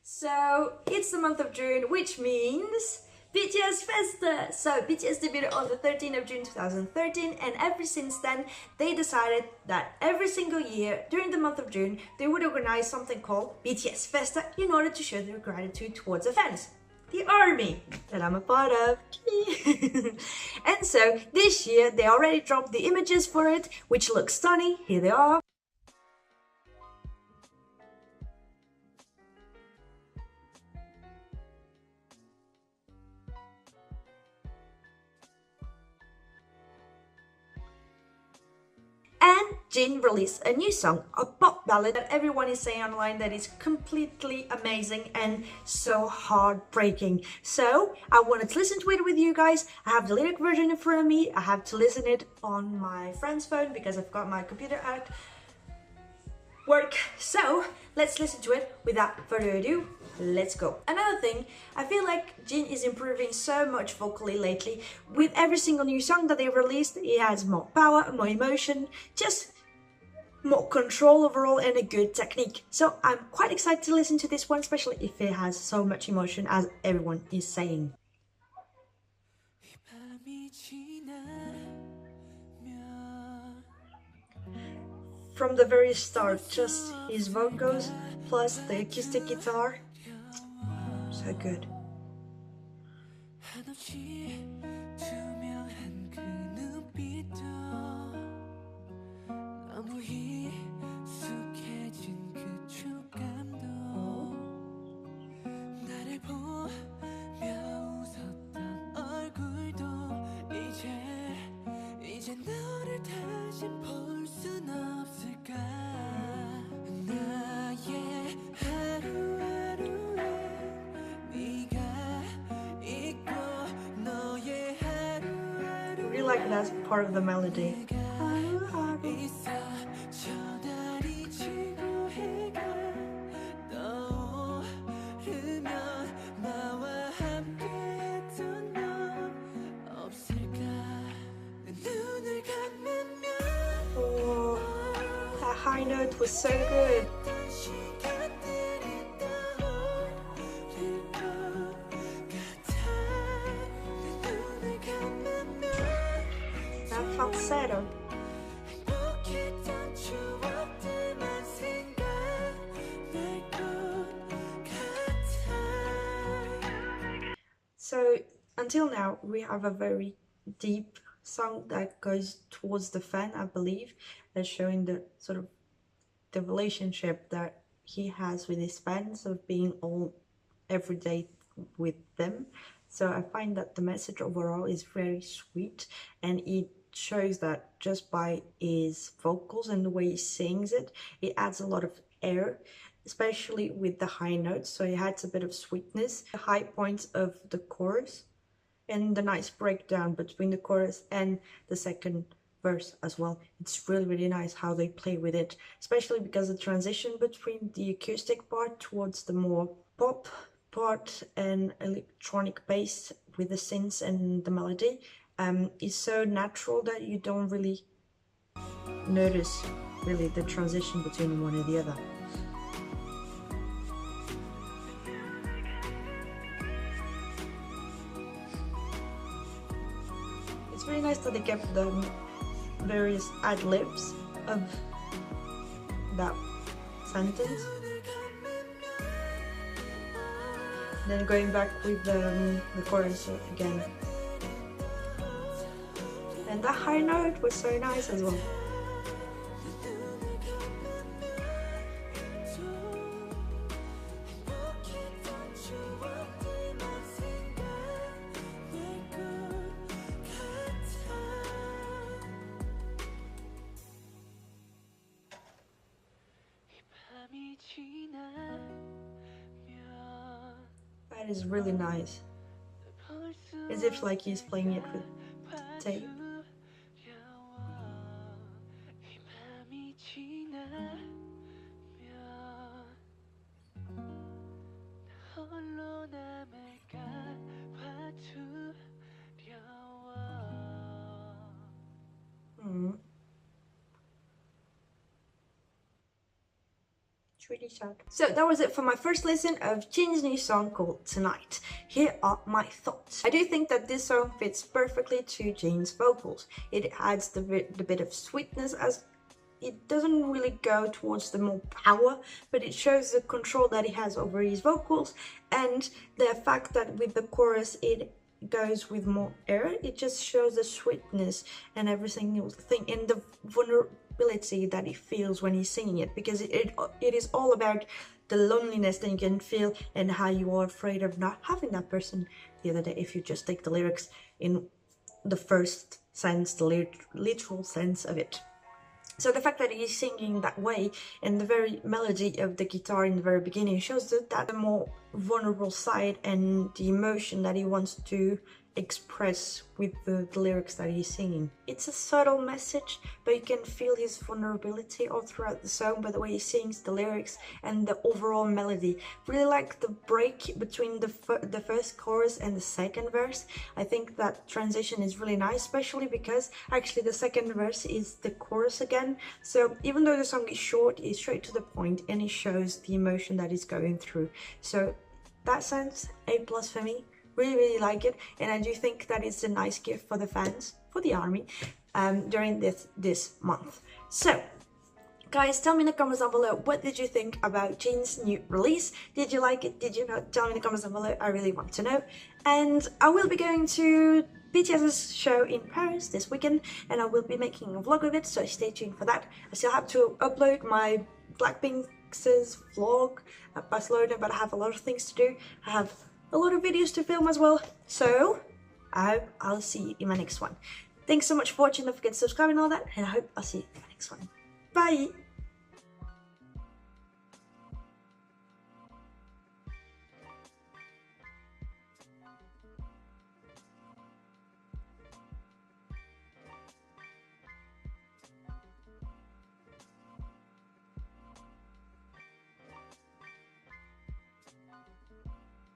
So it's the month of June, which means BTS FESTA! So BTS debuted on the 13th of June 2013, and ever since then they decided that every single year during the month of June they would organize something called BTS FESTA in order to show their gratitude towards the fans, the army that I'm a part of. And so this year they already dropped the images for it, which look stunning. Here they are. And Jin released a new song, a pop ballad that everyone is saying online that is completely amazing and so heartbreaking. So I wanted to listen to it with you guys. I have the lyric version in front of me. I have to listen it on my friend's phone because I've got my computer at work. So let's listen to it. Without further ado, let's go. Another thing, I feel like Jin is improving so much vocally lately. With every single new song that they released, he has more power, more emotion, just more control overall, and a good technique. So I'm quite excited to listen to this one, especially if it has so much emotion as everyone is saying. From the very start, just his vocals plus the acoustic guitar, so good. Like that's part of the melody. Oh, that high note was so good. Falsetto. So until now we have a very deep song that goes towards the fan, I believe, that's showing the sort of the relationship that he has with his fans of being all every day with them. So I find that the message overall is very sweet, and it shows that just by his vocals and the way he sings it, it adds a lot of air, especially with the high notes, so it adds a bit of sweetness. The high points of the chorus and the nice breakdown between the chorus and the second verse as well. It's really nice how they play with it, especially because the transition between the acoustic part towards the more pop part and electronic bass with the synths and the melody is so natural that you don't really notice really the transition between one and the other. It's really nice that they kept the various ad-libs of that sentence. Then going back with the chorus again. And the high note was so nice as well. That is really nice. As if like he's playing it with tape. It's really sad. So that was it for my first listen of Jin's new song called Tonight. Here are my thoughts. I do think that this song fits perfectly to Jin's vocals. It adds the bit of sweetness, as it doesn't really go towards the more power, but it shows the control that he has over his vocals, and the fact that with the chorus it goes with more air. It just shows the sweetness and everything and the vulnerability that he feels when he's singing it, because it is all about the loneliness that you can feel and how you are afraid of not having that person the other day, if you just take the lyrics in the first sense, the literal sense of it. So the fact that he's singing that way, and the very melody of the guitar in the very beginning shows that the more vulnerable side and the emotion that he wants to express with the lyrics that he's singing. It's a subtle message, but you can feel his vulnerability all throughout the song by the way he sings, the lyrics, and the overall melody. Really like the break between the first chorus and the second verse. I think that transition is really nice, especially because actually the second verse is the chorus again. So even though the song is short, it's straight to the point and it shows the emotion that he's going through. So that sense, A+ for me. Really like it, and I do think that it's a nice gift for the fans, for the army, during this month. So guys, tell me in the comments down below, what did you think about Jin's new release? Did you like it? Did you not? Tell me in the comments down below, I really want to know. And I will be going to BTS's show in Paris this weekend, and I will be making a vlog of it, so stay tuned for that. I still have to upload my Blackpink's vlog at Barcelona, but I have a lot of things to do. I have a lot of videos to film as well, so I'll see you in my next one. Thanks so much for watching. Don't forget to subscribe and all that, and I hope I'll see you in my next one. Bye!